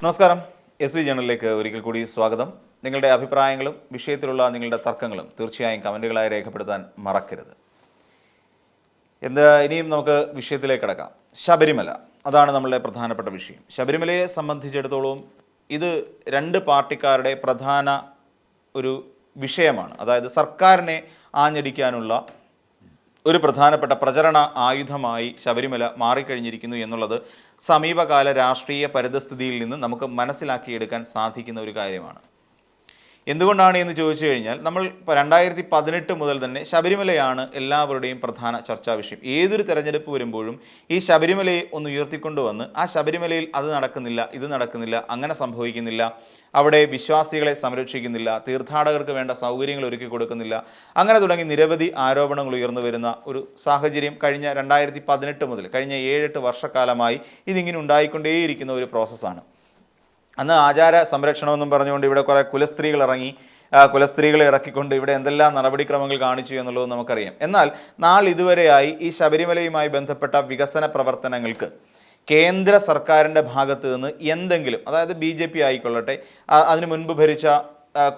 നമസ്കാരം. SB ജേണലിലേക്ക് ഒരിക്കൽ കൂടി സ്വാഗതം. നിങ്ങളുടെ അഭിപ്രായങ്ങളും വിഷയത്തിലുള്ള നിങ്ങളുടെ തർക്കങ്ങളും തീർച്ചയായും കമൻറ്റുകളായി രേഖപ്പെടുത്താൻ മറക്കരുത്. ഇനിയും നമുക്ക് വിഷയത്തിലേക്ക് കടക്കാം. ശബരിമല, അതാണ് നമ്മളുടെ പ്രധാനപ്പെട്ട വിഷയം. ശബരിമലയെ സംബന്ധിച്ചിടത്തോളം ഇത് രണ്ട് പാർട്ടിക്കാരുടെ പ്രധാന ഒരു വിഷയമാണ്. അതായത് സർക്കാരിനെ ആഞ്ഞടിക്കാനുള്ള ഒരു പ്രധാനപ്പെട്ട പ്രചരണ ആയുധമായി ശബരിമല മാറിക്കഴിഞ്ഞിരിക്കുന്നു എന്നുള്ളത് സമീപകാല രാഷ്ട്രീയ പരിതസ്ഥിതിയിൽ നിന്ന് നമുക്ക് മനസ്സിലാക്കിയെടുക്കാൻ സാധിക്കുന്ന ഒരു കാര്യമാണ്. എന്തുകൊണ്ടാണ് എന്ന് ചോദിച്ചു കഴിഞ്ഞാൽ, നമ്മൾ 2018 മുതൽ തന്നെ ശബരിമലയാണ് എല്ലാവരുടെയും പ്രധാന ചർച്ചാ വിഷയം. ഏതൊരു തെരഞ്ഞെടുപ്പ് വരുമ്പോഴും ഈ ശബരിമലയെ ഒന്ന് ഉയർത്തിക്കൊണ്ടുവന്ന് ആ ശബരിമലയിൽ അത് നടക്കുന്നില്ല, ഇത് നടക്കുന്നില്ല, അങ്ങനെ സംഭവിക്കുന്നില്ല, അവിടെ വിശ്വാസികളെ സംരക്ഷിക്കുന്നില്ല, തീർത്ഥാടകർക്ക് വേണ്ട സൗകര്യങ്ങൾ ഒരുക്കി കൊടുക്കുന്നില്ല, അങ്ങനെ തുടങ്ങി നിരവധി ആരോപണങ്ങൾ ഉയർന്നു വരുന്ന ഒരു സാഹചര്യം കഴിഞ്ഞ 2018 മുതൽ കഴിഞ്ഞ 7-8 വർഷക്കാലമായി ഇതിങ്ങനെ ഉണ്ടായിക്കൊണ്ടേയിരിക്കുന്ന ഒരു പ്രോസസ്സാണ്. അന്ന് ആചാര സംരക്ഷണമെന്നും പറഞ്ഞുകൊണ്ട് ഇവിടെ കുറേ കുലസ്ത്രീകളെ ഇറക്കിക്കൊണ്ട് ഇവിടെ എന്തെല്ലാം നടപടിക്രമങ്ങൾ കാണിച്ചു എന്നുള്ളത് നമുക്കറിയാം. എന്നാൽ നാളിതുവരെയായി ഈ ശബരിമലയുമായി ബന്ധപ്പെട്ട വികസന പ്രവർത്തനങ്ങൾക്ക് കേന്ദ്ര സർക്കാരിൻ്റെ ഭാഗത്ത് നിന്ന് എന്തെങ്കിലും, അതായത് BJP ആയിക്കൊള്ളട്ടെ, അതിനു മുൻപ് ഭരിച്ച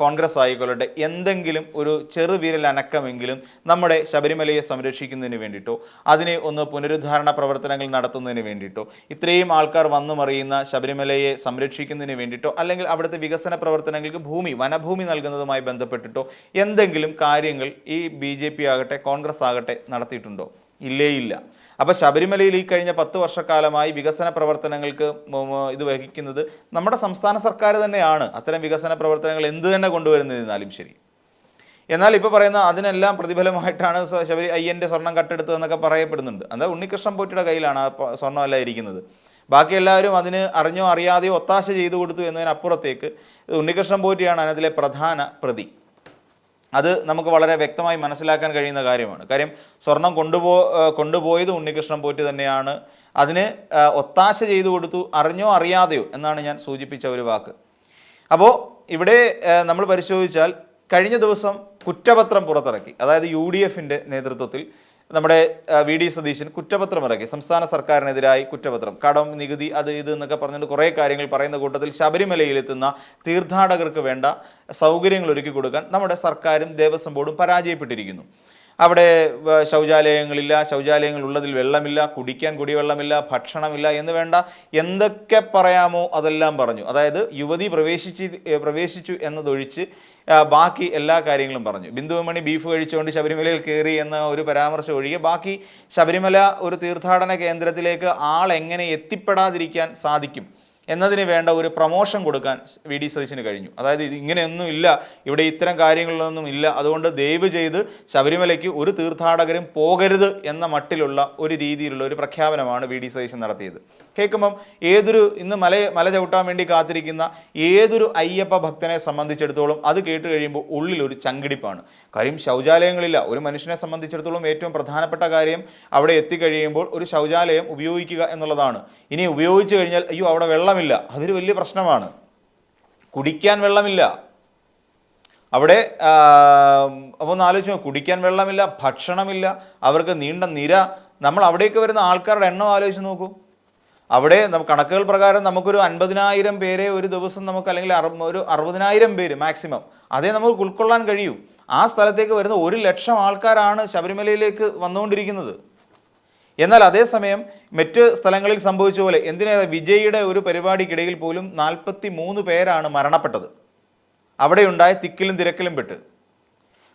കോൺഗ്രസ് ആയിക്കൊള്ളട്ടെ, എന്തെങ്കിലും ഒരു ചെറുവിരൽ അനക്കമെങ്കിലും നമ്മുടെ ശബരിമലയെ സംരക്ഷിക്കുന്നതിന് വേണ്ടിയിട്ടോ അതിനെ ഒന്ന് പുനരുദ്ധാരണ പ്രവർത്തനങ്ങൾ നടത്തുന്നതിന് വേണ്ടിയിട്ടോ ഇത്രയും ആൾക്കാർ വന്നു മറിയുന്ന ശബരിമലയെ സംരക്ഷിക്കുന്നതിന് വേണ്ടിയിട്ടോ അല്ലെങ്കിൽ അവിടുത്തെ വികസന പ്രവർത്തനങ്ങൾക്ക് വനഭൂമി നൽകുന്നതുമായി ബന്ധപ്പെട്ടിട്ടോ എന്തെങ്കിലും കാര്യങ്ങൾ ഈ BJP ആകട്ടെ കോൺഗ്രസ് ആകട്ടെ നടത്തിയിട്ടുണ്ടോ? ഇല്ല. അപ്പോൾ ശബരിമലയിൽ ഈ കഴിഞ്ഞ 10 വർഷക്കാലമായി വികസന പ്രവർത്തനങ്ങൾക്ക് ഇത് വഹിക്കുന്നത് നമ്മുടെ സംസ്ഥാന സർക്കാർ തന്നെയാണ്. അത്തരം വികസന പ്രവർത്തനങ്ങൾ എന്ത് തന്നെ കൊണ്ടുവരുന്നതിനാലും ശരി. എന്നാൽ ഇപ്പോൾ പറയുന്ന അതിനെല്ലാം പ്രതിഫലമായിട്ടാണ് അയ്യൻ്റെ സ്വർണം കട്ടെടുത്തതെന്നൊക്കെ പറയപ്പെടുന്നുണ്ട്. അത് ഉണ്ണികൃഷ്ണൻ പോറ്റിയുടെ കയ്യിലാണ് ആ സ്വർണ്ണമല്ല ഇരിക്കുന്നത്. ബാക്കി എല്ലാവരും അതിന് അറിഞ്ഞോ അറിയാതെയോ ഒത്താശ ചെയ്തു കൊടുത്തു എന്നതിനപ്പുറത്തേക്ക് ഉണ്ണികൃഷ്ണൻ പോറ്റിയാണ് അതിലെ പ്രധാന പ്രതി. അത് നമുക്ക് വളരെ വ്യക്തമായി മനസ്സിലാക്കാൻ കഴിയുന്ന കാര്യമാണ്. കാര്യം സ്വർണം കൊണ്ടുപോയത് ഉണ്ണികൃഷ്ണൻ പോറ്റി തന്നെയാണ്. അതിന് ഒത്താശ ചെയ്തു കൊടുത്തു, അറിഞ്ഞോ അറിയാതെയോ എന്നാണ് ഞാൻ സൂചിപ്പിച്ച ഒരു വാക്ക്. അപ്പോൾ ഇവിടെ നമ്മൾ പരിശോധിച്ചാൽ കഴിഞ്ഞ ദിവസം കുറ്റപത്രം പുറത്തിറക്കി. അതായത് UDFൻ്റെ നേതൃത്വത്തിൽ നമ്മുടെ VD സതീശൻ കുറ്റപത്രം ഇറക്കി. സംസ്ഥാന സർക്കാരിനെതിരായി കുറ്റപത്രം, കടം, നികുതി, അത് ഇത് എന്നൊക്കെ പറഞ്ഞിട്ട് കുറേ കാര്യങ്ങൾ പറയുന്ന കൂട്ടത്തിൽ ശബരിമലയിലെത്തുന്ന തീർത്ഥാടകർക്ക് വേണ്ട സൗകര്യങ്ങൾ ഒരുക്കി കൊടുക്കാൻ നമ്മുടെ സർക്കാരും ദേവസ്വം ബോർഡും പരാജയപ്പെട്ടിരിക്കുന്നു. അവിടെ ശൗചാലയങ്ങളില്ല, ശൗചാലയങ്ങൾ ഉള്ളതിൽ വെള്ളമില്ല, കുടിക്കാൻ കുടിവെള്ളമില്ല, ഭക്ഷണമില്ല എന്ന് വേണ്ട എന്തൊക്കെ പറയാമോ അതെല്ലാം പറഞ്ഞു. അതായത് യുവതി പ്രവേശിച്ചു എന്നതൊഴിച്ച് ബാക്കി എല്ലാ കാര്യങ്ങളും പറഞ്ഞു. ബിന്ദുമണി ബീഫ് കഴിച്ചുകൊണ്ട് ശബരിമലയിൽ കയറി എന്ന ഒരു പരാമർശം ഒഴികെ ബാക്കി ശബരിമല ഒരു തീർത്ഥാടന കേന്ദ്രത്തിലേക്ക് എങ്ങനെ എത്തിപ്പെടാതിരിക്കാൻ സാധിക്കും എന്നതിന് വേണ്ട ഒരു പ്രൊമോഷൻ കൊടുക്കാൻ VD സതീശന് കഴിഞ്ഞു. അതായത് ഇങ്ങനെയൊന്നും ഇല്ല, ഇവിടെ ഇത്തരം കാര്യങ്ങളൊന്നും ഇല്ല, അതുകൊണ്ട് ദയവ് ചെയ്ത് ശബരിമലയ്ക്ക് ഒരു തീർത്ഥാടകരും പോകരുത് എന്ന മട്ടിലുള്ള ഒരു രീതിയിലുള്ള ഒരു പ്രഖ്യാപനമാണ് VD സതീശൻ നടത്തിയത്. കേൾക്കുമ്പം ഇന്ന് മല ചവിട്ടാൻ വേണ്ടി കാത്തിരിക്കുന്ന ഏതൊരു അയ്യപ്പ ഭക്തനെ സംബന്ധിച്ചിടത്തോളം അത് കേട്ട് കഴിയുമ്പോൾ ഉള്ളിലൊരു ചങ്കിടിപ്പാണ്. കാര്യം ശൗചാലയങ്ങളില്ല. ഒരു മനുഷ്യനെ സംബന്ധിച്ചിടത്തോളം ഏറ്റവും പ്രധാനപ്പെട്ട കാര്യം അവിടെ എത്തിക്കഴിയുമ്പോൾ ഒരു ശൗചാലയം ഉപയോഗിക്കുക എന്നുള്ളതാണ്. ഇനി ഉപയോഗിച്ചു കഴിഞ്ഞാൽ അയ്യോ അവിടെ വെള്ളമില്ല, അതൊരു വലിയ പ്രശ്നമാണ്. കുടിക്കാൻ വെള്ളമില്ല അവിടെ. അപ്പോൾ ഒന്ന് ആലോചിച്ച്, കുടിക്കാൻ വെള്ളമില്ല, ഭക്ഷണമില്ല, അവർക്ക് നീണ്ട നിര. നമ്മൾ അവിടേക്ക് വരുന്ന ആൾക്കാരുടെ എണ്ണം ആലോചിച്ച് നോക്കൂ. അവിടെ കണക്കുകൾ പ്രകാരം നമുക്കൊരു 50,000 പേരെ ഒരു ദിവസം നമുക്ക്, അല്ലെങ്കിൽ ഒരു 60,000 പേര് മാക്സിമം, അതേ നമുക്ക് ഉൾക്കൊള്ളാൻ കഴിയൂ. ആ സ്ഥലത്തേക്ക് വരുന്ന 100,000 ആൾക്കാരാണ് ശബരിമലയിലേക്ക് വന്നുകൊണ്ടിരിക്കുന്നത്. എന്നാൽ അതേസമയം മറ്റ് സ്ഥലങ്ങളിൽ സംഭവിച്ച പോലെ വിജയിയുടെ ഒരു പരിപാടിക്കിടയിൽ പോലും 43 പേരാണ് മരണപ്പെട്ടത്. അവിടെ ഉണ്ടായ തിക്കിലും തിരക്കിലും പെട്ട്.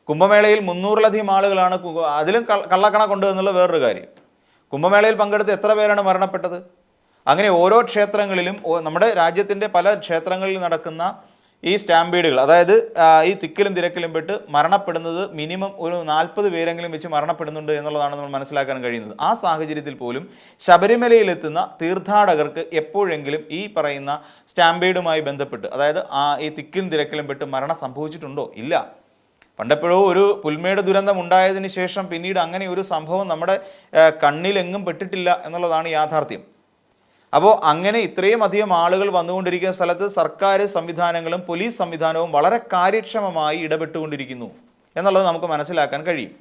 കുംഭമേളയിൽ 300-ലധികം ആളുകളാണ്, അതിലും കള്ളക്കണക്കുണ്ട് എന്നുള്ള വേറൊരു കാര്യം. കുംഭമേളയിൽ പങ്കെടുത്ത് എത്ര പേരാണ് മരണപ്പെട്ടത്? അങ്ങനെ ഓരോ ക്ഷേത്രങ്ങളിലും, നമ്മുടെ രാജ്യത്തിൻ്റെ പല ക്ഷേത്രങ്ങളിൽ നടക്കുന്ന ഈ സ്റ്റാമ്പീഡുകൾ, അതായത് ഈ തിക്കിലും തിരക്കിലും പെട്ട് മരണപ്പെടുന്നത് മിനിമം ഒരു 40 പേരെങ്കിലും വെച്ച് മരണപ്പെടുന്നുണ്ട് എന്നുള്ളതാണ് നമ്മൾ മനസ്സിലാക്കാൻ കഴിയുന്നത്. ആ സാഹചര്യത്തിൽ പോലും ശബരിമലയിലെത്തുന്ന തീർത്ഥാടകർക്ക് എപ്പോഴെങ്കിലും ഈ പറയുന്ന സ്റ്റാമ്പീഡുമായി ബന്ധപ്പെട്ട്, അതായത് ഈ തിക്കിലും തിരക്കിലും പെട്ട് മരണം സംഭവിച്ചിട്ടുണ്ടോ? ഇല്ല. പണ്ടെപ്പോഴോ ഒരു പുൽമേട് ദുരന്തം ഉണ്ടായതിന് ശേഷം പിന്നീട് അങ്ങനെ ഒരു സംഭവം നമ്മുടെ കണ്ണിലെങ്ങും പെട്ടിട്ടില്ല എന്നുള്ളതാണ് യാഥാർത്ഥ്യം. അപ്പോൾ അങ്ങനെ ഇത്രയും അധികം ആളുകൾ വന്നുകൊണ്ടിരിക്കുന്ന സ്ഥലത്ത് സർക്കാർ സംവിധാനങ്ങളും പോലീസ് സംവിധാനവും വളരെ കാര്യക്ഷമമായി ഇടപെട്ടുകൊണ്ടിരിക്കുന്നു എന്നുള്ളത് നമുക്ക് മനസ്സിലാക്കാൻ കഴിയും.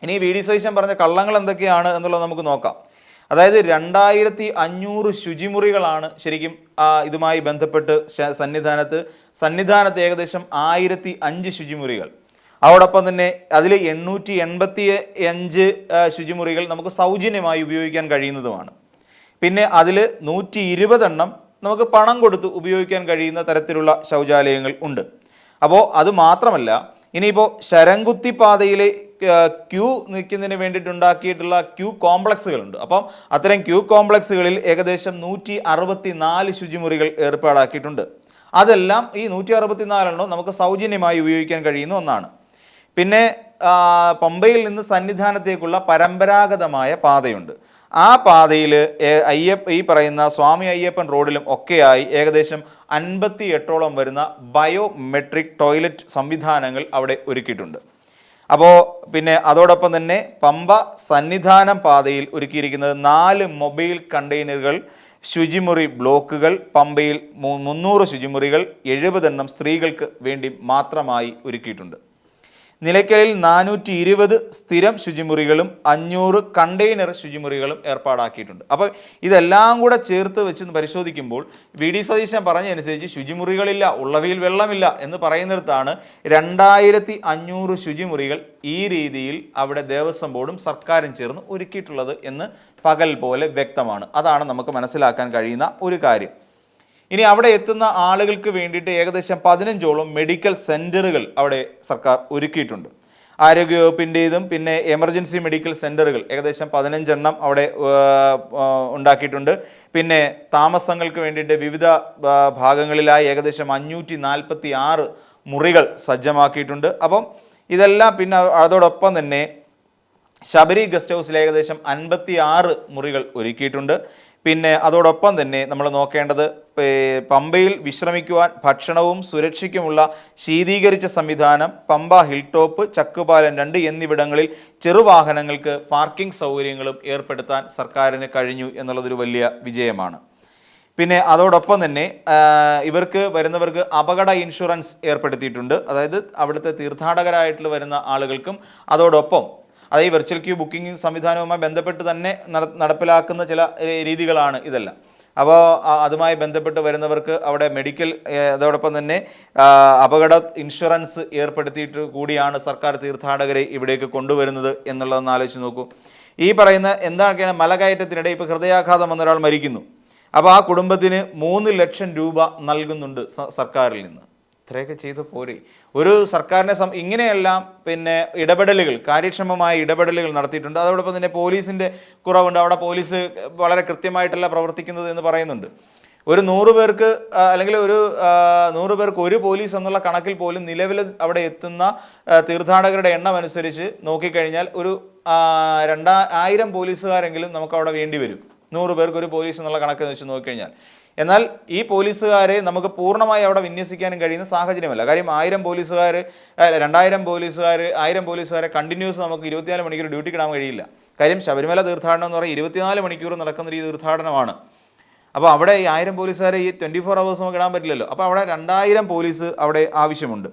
ഇനി VD സതീശൻ പറഞ്ഞ കള്ളങ്ങൾ എന്തൊക്കെയാണ് എന്നുള്ളത് നമുക്ക് നോക്കാം. അതായത് 2500 ശുചിമുറികളാണ് ശരിക്കും ഇതുമായി ബന്ധപ്പെട്ട് സന്നിധാനത്ത് ഏകദേശം 1005 ശുചിമുറികൾ. അതോടൊപ്പം തന്നെ അതിൽ 885 ശുചിമുറികൾ നമുക്ക് സൗജന്യമായി ഉപയോഗിക്കാൻ കഴിയുന്നതുമാണ്. പിന്നെ അതിൽ 120 എണ്ണം നമുക്ക് പണം കൊടുത്ത് ഉപയോഗിക്കാൻ കഴിയുന്ന തരത്തിലുള്ള ശൗചാലയങ്ങൾ ഉണ്ട്. അപ്പോൾ അത് മാത്രമല്ല, ഇനിയിപ്പോൾ ശരംകുത്തി പാതയിലെ ക്യൂ നിൽക്കുന്നതിന് വേണ്ടിയിട്ടുണ്ടാക്കിയിട്ടുള്ള ക്യൂ കോംപ്ലക്സുകളുണ്ട്. അപ്പം അത്തരം ക്യൂ കോംപ്ലക്സുകളിൽ ഏകദേശം 164 ശുചിമുറികൾ ഏർപ്പാടാക്കിയിട്ടുണ്ട്. അതെല്ലാം ഈ 164 എണ്ണം നമുക്ക് സൗജന്യമായി ഉപയോഗിക്കാൻ കഴിയുന്ന ഒന്നാണ്. പിന്നെ പമ്പയിൽ നിന്ന് സന്നിധാനത്തേക്കുള്ള പരമ്പരാഗതമായ പാതയുണ്ട്. ആ പാതയിൽ ഈ പറയുന്ന സ്വാമി അയ്യപ്പൻ റോഡിലും ഒക്കെയായി ഏകദേശം 58ഓളം വരുന്ന ബയോമെട്രിക് ടോയ്ലറ്റ് സംവിധാനങ്ങൾ അവിടെ ഒരുക്കിയിട്ടുണ്ട്. അപ്പോൾ പിന്നെ അതോടൊപ്പം തന്നെ പമ്പ സന്നിധാനം പാതയിൽ ഒരുക്കിയിരിക്കുന്നത് 4 മൊബൈൽ കണ്ടെയ്നറുകൾ, ശുചിമുറി ബ്ലോക്കുകൾ, പമ്പയിൽ 300 ശുചിമുറികൾ, 70 എണ്ണം സ്ത്രീകൾക്ക് വേണ്ടി മാത്രമായി ഒരുക്കിയിട്ടുണ്ട്. നിലയ്ക്കലിൽ 420 സ്ഥിരം ശുചിമുറികളും 500 കണ്ടെയ്നർ ശുചിമുറികളും ഏർപ്പാടാക്കിയിട്ടുണ്ട്. അപ്പോൾ ഇതെല്ലാം കൂടെ ചേർത്ത് വെച്ച് പരിശോധിക്കുമ്പോൾ വി.ഡി. സതീശൻ പറഞ്ഞതനുസരിച്ച് ശുചിമുറികളില്ല, ഉള്ളവയിൽ വെള്ളമില്ല എന്ന് പറയുന്നിടത്താണ് 2500 ശുചിമുറികൾ ഈ രീതിയിൽ അവിടെ ദേവസ്വം ബോർഡും സർക്കാരും ചേർന്ന് ഒരുക്കിയിട്ടുള്ളത് എന്ന് പകൽ പോലെ വ്യക്തമാണ്. അതാണ് നമുക്ക് മനസ്സിലാക്കാൻ കഴിയുന്ന ഒരു കാര്യം. ഇനി അവിടെ എത്തുന്ന ആളുകൾക്ക് വേണ്ടിയിട്ട് ഏകദേശം 15ഓളം മെഡിക്കൽ സെൻ്ററുകൾ അവിടെ സർക്കാർ ഒരുക്കിയിട്ടുണ്ട്. ആരോഗ്യവകുപ്പിൻ്റെതും പിന്നെ എമർജൻസി മെഡിക്കൽ സെൻ്ററുകൾ ഏകദേശം 15 എണ്ണം അവിടെ ഉണ്ടാക്കിയിട്ടുണ്ട്. പിന്നെ താമസങ്ങൾക്ക് വേണ്ടിയിട്ട് വിവിധ ഭാഗങ്ങളിലായി ഏകദേശം 546 മുറികൾ സജ്ജമാക്കിയിട്ടുണ്ട്. അപ്പം ഇതെല്ലാം പിന്നെ അതോടൊപ്പം തന്നെ ശബരി ഗസ്റ്റ് ഹൗസിൽ ഏകദേശം 56 മുറികൾ ഒരുക്കിയിട്ടുണ്ട്. പിന്നെ അതോടൊപ്പം തന്നെ നമ്മൾ നോക്കേണ്ടത് പമ്പയിൽ വിശ്രമിക്കുവാൻ ഭക്ഷണവും സുരക്ഷയ്ക്കുമുള്ള ശീതീകരിച്ച സംവിധാനം, പമ്പ ഹിൽ ടോപ്പ്, ചക്കുപാലം 2 എന്നിവിടങ്ങളിൽ ചെറുവാഹനങ്ങൾക്ക് പാർക്കിംഗ് സൗകര്യങ്ങളും ഏർപ്പെടുത്താൻ സർക്കാരിന് കഴിഞ്ഞു എന്നുള്ളതൊരു വലിയ വിജയമാണ്. പിന്നെ അതോടൊപ്പം തന്നെ വരുന്നവർക്ക് അപകട ഇൻഷുറൻസ് ഏർപ്പെടുത്തിയിട്ടുണ്ട്. അതായത് അവിടുത്തെ തീർത്ഥാടകരായിട്ട് വരുന്ന ആളുകൾക്കും അതോടൊപ്പം ഈ വെർച്വൽ ക്യൂ ബുക്കിംഗ് സംവിധാനവുമായി ബന്ധപ്പെട്ട് തന്നെ നടപ്പിലാക്കുന്ന ചില രീതികളാണ് ഇതെല്ലാം. അപ്പോൾ അതുമായി ബന്ധപ്പെട്ട് വരുന്നവർക്ക് അവിടെ മെഡിക്കൽ അതോടൊപ്പം തന്നെ അപകട ഇൻഷുറൻസ് ഏർപ്പെടുത്തിയിട്ട് കൂടിയാണ് സർക്കാർ തീർത്ഥാടകരെ ഇവിടേക്ക് കൊണ്ടുവരുന്നത് എന്നുള്ളതെന്ന് ആലോചിച്ച് നോക്കൂ. ഈ പറയുന്ന എന്തൊക്കെയാണ് മലകയറ്റത്തിനിടെ ഇപ്പോൾ ഹൃദയാഘാതം വന്നൊരാൾ മരിക്കുന്നു. അപ്പോൾ ആ കുടുംബത്തിന് 3 ലക്ഷം രൂപ നൽകുന്നുണ്ട് സർക്കാരിൽ നിന്ന്. ഇത്രയൊക്കെ ചെയ്ത് പോരെ ഒരു സർക്കാരിനെ ഇങ്ങനെയെല്ലാം പിന്നെ ഇടപെടലുകൾ, കാര്യക്ഷമമായ ഇടപെടലുകൾ നടത്തിയിട്ടുണ്ട്. അതോടൊപ്പം തന്നെ പോലീസിൻ്റെ കുറവുണ്ട്. അവിടെ പോലീസ് വളരെ കൃത്യമായിട്ടല്ല പ്രവർത്തിക്കുന്നത് എന്ന് പറയുന്നുണ്ട്. ഒരു 100 പേർക്ക് അല്ലെങ്കിൽ ഒരു 100 പേർക്ക് ഒരു പോലീസ് എന്നുള്ള കണക്കിൽ പോലും നിലവിൽ അവിടെ എത്തുന്ന തീർത്ഥാടകരുടെ എണ്ണം അനുസരിച്ച് നോക്കിക്കഴിഞ്ഞാൽ ഒരു 2000 പോലീസുകാരെങ്കിലും നമുക്ക് അവിടെ വേണ്ടി വരും. 100 പേർക്ക് ഒരു പോലീസ് എന്നുള്ള കണക്ക് വെച്ച് നോക്കിക്കഴിഞ്ഞാൽ. എന്നാൽ ഈ പോലീസുകാരെ നമുക്ക് പൂർണ്ണമായി അവിടെ വിന്യസിക്കാനും കഴിയുന്ന സാഹചര്യമല്ല. കാര്യം 1000 പോലീസുകാർ 2000 പോലീസുകാർ 1000 പോലീസുകാരെ കണ്ടിന്യൂസ് നമുക്ക് 24 മണിക്കൂർ ഡ്യൂട്ടിക്ക് ഇടാൻ കഴിയില്ല. കാര്യം ശബരിമല തീർത്ഥാടനം എന്ന് പറയുന്നത് 24 മണിക്കൂർ നടക്കുന്ന ഒരു തീർത്ഥാടനമാണ്. അപ്പോൾ അവിടെ ഈ 1000 പോലീസുകാരെ ഈ 24 hours നമുക്ക് ഇടാൻ പറ്റില്ലല്ലോ. അപ്പോൾ അവിടെ 2000 പോലീസ് അവിടെ ആവശ്യമുണ്ട്.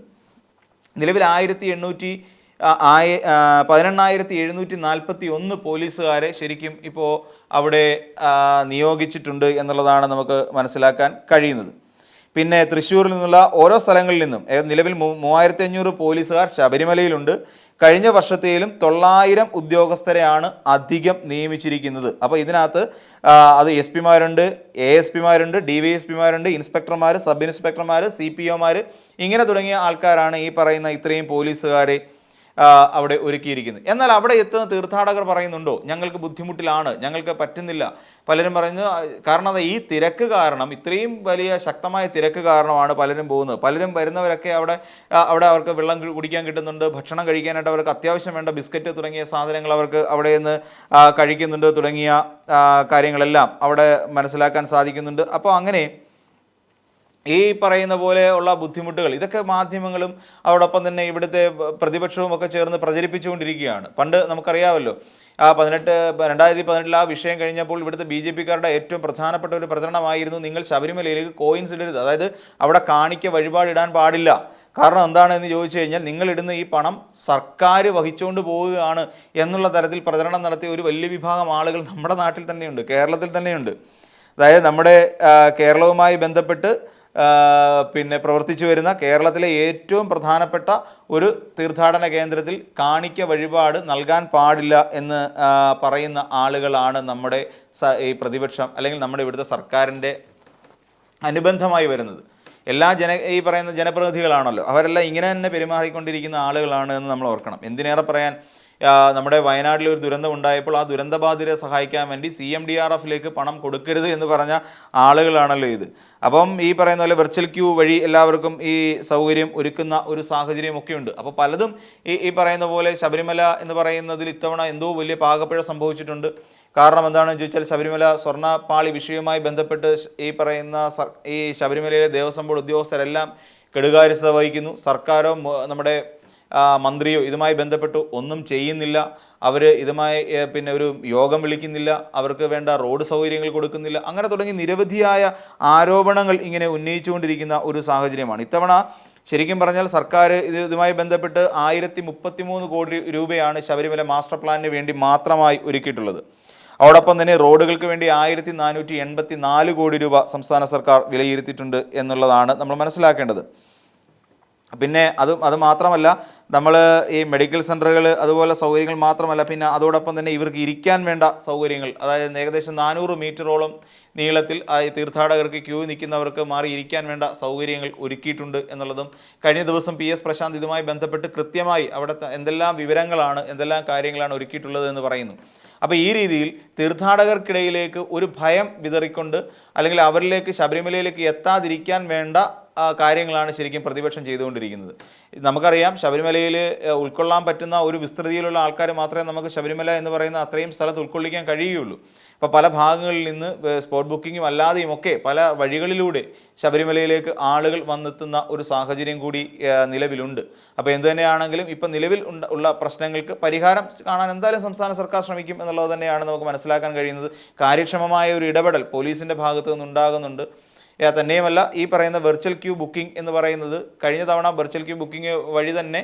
നിലവിൽ 18,741 പോലീസുകാരെ ശരിക്കും ഇപ്പോൾ അവിടെ നിയോഗിച്ചിട്ടുണ്ട് എന്നുള്ളതാണ് നമുക്ക് മനസ്സിലാക്കാൻ കഴിയുന്നത്. പിന്നെ തൃശ്ശൂരിൽ നിന്നുള്ള ഓരോ സ്ഥലങ്ങളിൽ നിന്നും നിലവിൽ 3500 പോലീസുകാർ ശബരിമലയിലുണ്ട്. കഴിഞ്ഞ വർഷത്തേലും 900 ഉദ്യോഗസ്ഥരെയാണ് അധികം നിയമിച്ചിരിക്കുന്നത്. അപ്പോൾ ഇതിനകത്ത് അത് SP-മാരുണ്ട്, ASP-മാരുണ്ട്, DYSP-മാരുണ്ട്, ഇൻസ്പെക്ടർമാർ, സബ് ഇൻസ്പെക്ടർമാർ, CPO-മാർ, ഇങ്ങനെ തുടങ്ങിയ ആൾക്കാരാണ് ഈ പറയുന്ന ഇത്രയും പോലീസുകാരെ അവിടെ ഒരുക്കിയിരിക്കുന്നത്. എന്നാൽ അവിടെ എത്തുന്ന തീർത്ഥാടകർ പറയുന്നുണ്ടോ ഞങ്ങൾക്ക് ബുദ്ധിമുട്ടിലാണ്, ഞങ്ങൾക്ക് പറ്റുന്നില്ല? പലരും പറയുന്നു കാരണം ഈ തിരക്ക് കാരണം, ഇത്രയും വലിയ ശക്തമായ തിരക്ക് കാരണമാണ് പലരും പോകുന്നത്. പലരും വരുന്നവരൊക്കെ അവിടെ അവർക്ക് വെള്ളം കുടിക്കാൻ കിട്ടുന്നുണ്ട്, ഭക്ഷണം കഴിക്കാനായിട്ട് അവർക്ക് അത്യാവശ്യം വേണ്ട ബിസ്ക്കറ്റ് തുടങ്ങിയ സാധനങ്ങൾ അവർക്ക് അവിടെ നിന്ന് കഴിക്കുന്നുണ്ട്, തുടങ്ങിയ കാര്യങ്ങളെല്ലാം അവിടെ മനസ്സിലാക്കാൻ സാധിക്കുന്നുണ്ട്. അപ്പോൾ അങ്ങനെ ഈ പറയുന്ന പോലെയുള്ള ബുദ്ധിമുട്ടുകൾ ഇതൊക്കെ മാധ്യമങ്ങളും അതോടൊപ്പം തന്നെ ഇവിടുത്തെ പ്രതിപക്ഷവും ഒക്കെ ചേർന്ന് പ്രചരിപ്പിച്ചുകൊണ്ടിരിക്കുകയാണ്. പണ്ട് നമുക്കറിയാമല്ലോ 2018 ആ വിഷയം കഴിഞ്ഞപ്പോൾ ഇവിടുത്തെ BJP-കാരുടെ ഏറ്റവും പ്രധാനപ്പെട്ട ഒരു പ്രചരണമായിരുന്നു നിങ്ങൾ ശബരിമലയിലേക്ക് കോയിൻസ് ഇടരുത്, അതായത് അവിടെ കാണിക്ക വഴിപാടിടാൻ പാടില്ല, കാരണം എന്താണെന്ന് ചോദിച്ചു കഴിഞ്ഞാൽ നിങ്ങളിടുന്ന ഈ പണം സർക്കാർ വഹിച്ചുകൊണ്ട് പോവുകയാണ് എന്നുള്ള തരത്തിൽ പ്രചരണം നടത്തിയ ഒരു വലിയ വിഭാഗം ആളുകൾ നമ്മുടെ നാട്ടിൽ തന്നെയുണ്ട്, കേരളത്തിൽ തന്നെയുണ്ട്. അതായത് നമ്മുടെ കേരളവുമായി ബന്ധപ്പെട്ട് പിന്നെ പ്രവർത്തിച്ചു വരുന്ന കേരളത്തിലെ ഏറ്റവും പ്രധാനപ്പെട്ട ഒരു തീർത്ഥാടന കേന്ദ്രത്തിൽ കാണിക്ക വഴിപാട് നൽകാൻ പാടില്ല എന്ന് പറയുന്ന ആളുകളാണ് നമ്മുടെ ഈ പ്രതിപക്ഷം അല്ലെങ്കിൽ നമ്മുടെ ഇവിടുത്തെ സർക്കാരിൻ്റെ അനുബന്ധമായി വരുന്നത്. എല്ലാ ഈ പറയുന്ന ജനപ്രതിനിധികളാണല്ലോ, അവരെല്ലാം ഇങ്ങനെ തന്നെ പെരുമാറിക്കൊണ്ടിരിക്കുന്ന ആളുകളാണ് എന്ന് നമ്മൾ ഓർക്കണം. എന്തിനേറെ പറയാൻ, നമ്മുടെ വയനാട്ടിൽ ഒരു ദുരന്തം ഉണ്ടായപ്പോൾ ആ ദുരന്തബാധിതരെ സഹായിക്കാൻ വേണ്ടി CMDRFിലേക്ക് പണം കൊടുക്കരുത് എന്ന് പറഞ്ഞ ആളുകളാണല്ലോ ഇത്. അപ്പം ഈ പറയുന്ന പോലെ വെർച്വൽ ക്യൂ വഴി എല്ലാവർക്കും ഈ സൗകര്യം ഒരുക്കുന്ന ഒരു സാഹചര്യമൊക്കെ ഉണ്ട്. അപ്പോൾ പലതും ഈ പറയുന്ന പോലെ ശബരിമല എന്ന് പറയുന്നതിൽ ഇത്തവണ എന്തോ വലിയ പാകപ്പിഴ സംഭവിച്ചിട്ടുണ്ട്. കാരണം എന്താണെന്ന് ചോദിച്ചാൽ, ശബരിമല സ്വർണ്ണപ്പാളി വിഷയവുമായി ബന്ധപ്പെട്ട് ഈ പറയുന്ന ഈ ശബരിമലയിലെ ദേവസ്വം ബോർഡ് ഉദ്യോഗസ്ഥരെല്ലാം കെടുകാര്യസ്ഥത വഹിക്കുന്നു. സർക്കാരോ നമ്മുടെ മന്ത്രിയോ ഇതുമായി ബന്ധപ്പെട്ട് ഒന്നും ചെയ്യുന്നില്ല. അവർ ഇതുമായി പിന്നെ ഒരു യോഗം വിളിക്കുന്നില്ല, അവർക്ക് വേണ്ട റോഡ് സൗകര്യങ്ങൾ കൊടുക്കുന്നില്ല. അങ്ങനെ തുടങ്ങി നിരവധിയായ ആരോപണങ്ങൾ ഇങ്ങനെ ഉന്നയിച്ചുകൊണ്ടിരിക്കുന്ന ഒരു സാഹചര്യമാണ്. ഇത്തവണ ശരിക്കും പറഞ്ഞാൽ സർക്കാർ ഇതുമായി ബന്ധപ്പെട്ട് 1033 കോടി രൂപയാണ് ശബരിമല മാസ്റ്റർ പ്ലാനിന് വേണ്ടി മാത്രമായി ഒരുക്കിയിട്ടുള്ളത്. അതോടൊപ്പം തന്നെ റോഡുകൾക്ക് വേണ്ടി 1484 കോടി രൂപ സംസ്ഥാന സർക്കാർ വിലയിരുത്തിയിട്ടുണ്ട് എന്നുള്ളതാണ് നമ്മൾ മനസ്സിലാക്കേണ്ടത്. പിന്നെ അത് മാത്രമല്ല, നമ്മൾ ഈ മെഡിക്കൽ സെൻ്ററുകൾ അതുപോലെ സൗകര്യങ്ങൾ മാത്രമല്ല, പിന്നെ അതോടൊപ്പം തന്നെ ഇവർക്ക് ഇരിക്കാൻ വേണ്ട സൗകര്യങ്ങൾ, അതായത് ഏകദേശം 400 മീറ്ററോളം നീളത്തിൽ ഈ തീർത്ഥാടകർക്ക് ക്യൂ നിൽക്കുന്നവർക്ക് മാറി ഇരിക്കാൻ വേണ്ട സൗകര്യങ്ങൾ ഒരുക്കിയിട്ടുണ്ട് എന്നുള്ളതും കഴിഞ്ഞ ദിവസം PS പ്രശാന്ത് ഇതുമായി ബന്ധപ്പെട്ട് കൃത്യമായി അവിടെ എന്തെല്ലാം വിവരങ്ങളാണ്, എന്തെല്ലാം കാര്യങ്ങളാണ് ഒരുക്കിയിട്ടുള്ളത് എന്ന് പറയുന്നു. അപ്പോൾ ഈ രീതിയിൽ തീർത്ഥാടകർക്കിടയിലേക്ക് ഒരു ഭയം വിതറിക്കൊണ്ട് അല്ലെങ്കിൽ അവരിലേക്ക് ശബരിമലയിലേക്ക് എത്താതിരിക്കാൻ വേണ്ട കാര്യങ്ങളാണ് ശരിക്കും പ്രതിപക്ഷം ചെയ്തുകൊണ്ടിരിക്കുന്നത്. നമുക്കറിയാം, ശബരിമലയിൽ ഉൾക്കൊള്ളാൻ പറ്റുന്ന ഒരു വിസ്തൃതിയിലുള്ള ആൾക്കാർ മാത്രമേ നമുക്ക് ശബരിമല എന്ന് പറയുന്ന അത്രയും സ്ഥലത്ത് ഉൾക്കൊള്ളിക്കാൻ കഴിയുകയുള്ളൂ. ഇപ്പോൾ പല ഭാഗങ്ങളിൽ നിന്ന് സ്പോട്ട് ബുക്കിങ്ങും അല്ലാതെയും ഒക്കെ പല വഴികളിലൂടെ ശബരിമലയിലേക്ക് ആളുകൾ വന്നെത്തുന്ന ഒരു സാഹചര്യം കൂടി നിലവിലുണ്ട്. അപ്പോൾ എന്തു തന്നെയാണെങ്കിലും ഇപ്പം നിലവിൽ ഉള്ള പ്രശ്നങ്ങൾക്ക് പരിഹാരം കാണാൻ എന്തായാലും സംസ്ഥാന സർക്കാർ ശ്രമിക്കും എന്നുള്ളത് തന്നെയാണ് നമുക്ക് മനസ്സിലാക്കാൻ കഴിയുന്നത്. കാര്യക്ഷമമായ ഒരു ഇടപെടൽ പോലീസിൻ്റെ ഭാഗത്തു നിന്നുണ്ടാകുന്നുണ്ട്. തന്നെയുമല്ല, ഈ പറയുന്ന വെർച്വൽ ക്യൂ ബുക്കിംഗ് എന്ന് പറയുന്നത് കഴിഞ്ഞ തവണ വെർച്വൽ ക്യൂ ബുക്കിംഗ് വഴി തന്നെ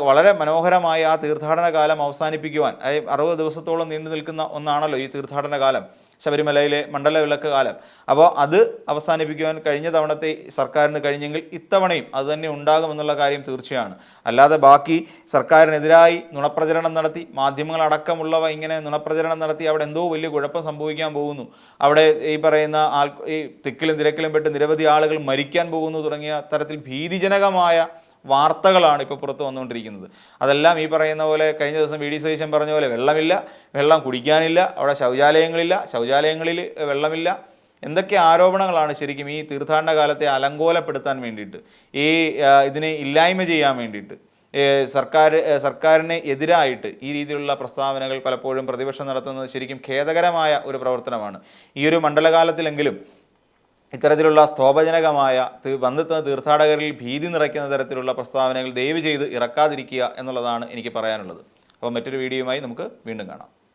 വളരെ മനോഹരമായ ആ തീർത്ഥാടന കാലം അവസാനിപ്പിക്കുവാൻ, 60 ദിവസത്തോളം നീണ്ടു നിൽക്കുന്ന ഒന്നാണല്ലോ ഈ തീർത്ഥാടന കാലം, ശബരിമലയിലെ മണ്ഡല വിളക്ക് കാലം. അപ്പോൾ അത് അവസാനിപ്പിക്കുവാൻ കഴിഞ്ഞ തവണത്തെ സർക്കാരിന് കഴിഞ്ഞെങ്കിൽ ഇത്തവണയും അത് തന്നെ ഉണ്ടാകുമെന്നുള്ള കാര്യം തീർച്ചയാണ്. അല്ലാതെ ബാക്കി സർക്കാരിനെതിരായി നുണപ്രചരണം നടത്തി, മാധ്യമങ്ങളടക്കമുള്ളവ ഇങ്ങനെ നുണപ്രചരണം നടത്തി അവിടെ എന്തോ വലിയ കുഴപ്പം സംഭവിക്കാൻ പോകുന്നു, അവിടെ ഈ പറയുന്ന ഈ തിക്കിലും തിരക്കിലും പെട്ട് നിരവധി ആളുകൾ മരിക്കാൻ പോകുന്നു തുടങ്ങിയ തരത്തിൽ ഭീതിജനകമായ വാർത്തകളാണ് ഇപ്പോൾ പുറത്ത് വന്നുകൊണ്ടിരിക്കുന്നത്. അതെല്ലാം ഈ പറയുന്ന പോലെ കഴിഞ്ഞ ദിവസം VD സതീശൻ പറഞ്ഞ പോലെ വെള്ളമില്ല, വെള്ളം കുടിക്കാനില്ല, അവിടെ ശൗചാലയങ്ങളില്ല, ശൗചാലയങ്ങളിൽ വെള്ളമില്ല, എന്തൊക്കെ ആരോപണങ്ങളാണ് ശരിക്കും ഈ തീർത്ഥാടന കാലത്തെ അലങ്കോലപ്പെടുത്താൻ വേണ്ടിയിട്ട്, ഇതിനെ ഇല്ലായ്മ ചെയ്യാൻ വേണ്ടിയിട്ട് സർക്കാരിന് എതിരായിട്ട് ഈ രീതിയിലുള്ള പ്രസ്താവനകൾ പലപ്പോഴും പ്രതിപക്ഷം നടത്തുന്നത് ശരിക്കും ഖേദകരമായ ഒരു പ്രവർത്തനമാണ്. ഈ ഒരു മണ്ഡലകാലത്തിലെങ്കിലും ഇത്തരത്തിലുള്ള സ്തോഭജനകമായ വന്നെത്തുന്ന തീർത്ഥാടകരിൽ ഭീതി നിറയ്ക്കുന്ന തരത്തിലുള്ള പ്രസ്താവനകൾ ദയവ് ചെയ്ത് ഇറക്കാതിരിക്കുക എന്നുള്ളതാണ് എനിക്ക് പറയാനുള്ളത്. അപ്പോൾ മറ്റൊരു വീഡിയോയുമായി നമുക്ക് വീണ്ടും കാണാം.